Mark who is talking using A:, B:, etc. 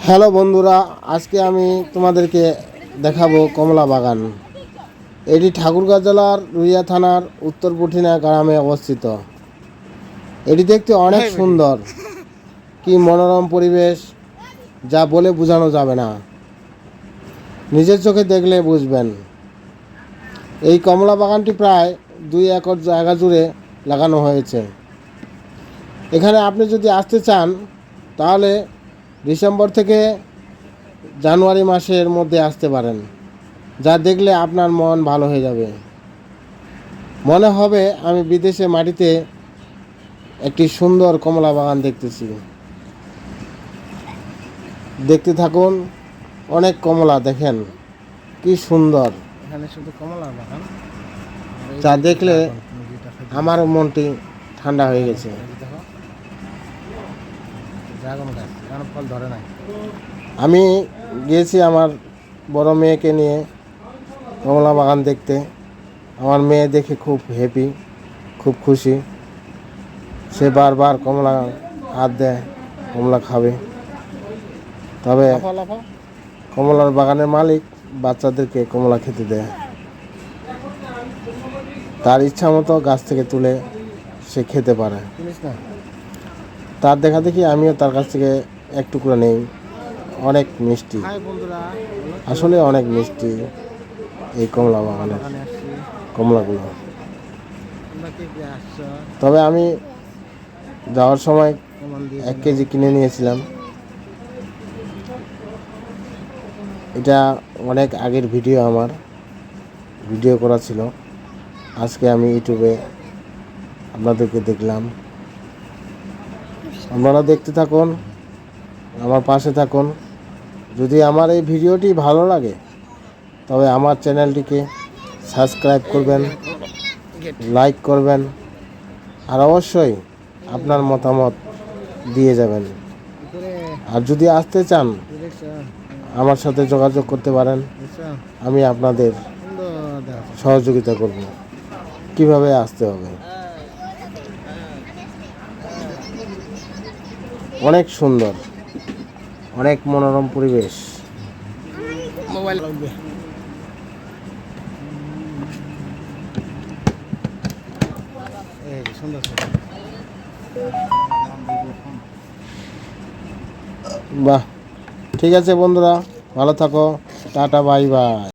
A: Hello বন্ধুরা, আজকে আমি তোমাদেরকে দেখাবো কমলা বাগান। এটি ঠাকুরগাঁও জেলার রুইয়া থানার উত্তর পুঠিনা গ্রামে অবস্থিত। এটি দেখতে অনেক সুন্দর, কি মনোরম পরিবেশ, যা বলে বোঝানো যাবে না, নিজের চোখে দেখলে বুঝবেন। এই কমলা বাগানটি প্রায় 2 একর জায়গা জুড়ে লাগানো হয়েছে। এখানে আপনি যদি আসতে চান তাহলে ডিসেম্বর থেকে জানুয়ারি মাসের মধ্যে আসতে পারেন, যা দেখলে আপনার মন ভালো হয়ে যাবে। মনে হবে আমি বিদেশে মাটিতে একটি সুন্দর কমলা বাগান দেখতেছি। দেখতে থাকুন, অনেক কমলা দেখেন কি সুন্দর।
B: এখানে শুধু কমলা বাগান,
A: যা দেখলে আমার মনটি ঠান্ডা হয়ে গেছে।
B: ড্রাগন গাছ এখনো ফল ধরে নাই।
A: আমি গিয়েছি আমার বড় মেয়েকে নিয়ে কমলা বাগান দেখতে। আমার মেয়ে দেখে খুব হ্যাপি, খুব খুশি। সে বারবার কমলা হাত দেয়, কমলা খাবে। তবে কমলার বাগানের মালিক বাচ্চাদেরকে কমলা খেতে দেয়। তার ইচ্ছা মতো গাছ থেকে তুলে সে খেতে পারে। তার দেখা দেখি আমিও তার কাছ থেকে এক টুকরো নেই। অনেক মিষ্টি, আসলে অনেক মিষ্টি এই কমলা বাগানের কমলাগুলো। তবে আমি যাওয়ার সময় 1 কেজি কিনে নিয়েছিলাম। এটা অনেক আগের ভিডিও, আমার ভিডিও করা ছিল। আজকে আমি ইউটিউবে আপনাদেরকে দেখলাম। আপনারা দেখতে থাকুন, আমার পাশে থাকুন। যদি আমার এই ভিডিওটি ভালো লাগে তবে আমার চ্যানেলটিকে সাবস্ক্রাইব করবেন, লাইক করবেন, আর অবশ্যই আপনার মতামত দিয়ে যাবেন। আর যদি আসতে চান আমার সাথে যোগাযোগ করতে পারেন, আমি আপনাদের সহযোগিতা করব কিভাবে আসতে হবে। অনেক সুন্দর, অনেক মনোরম পরিবেশ।
B: মোবাইল লাগবে। সুন্দর
A: বাহ, ঠিক আছে বন্ধুরা, ভালো থাকো। Tata, bye bye.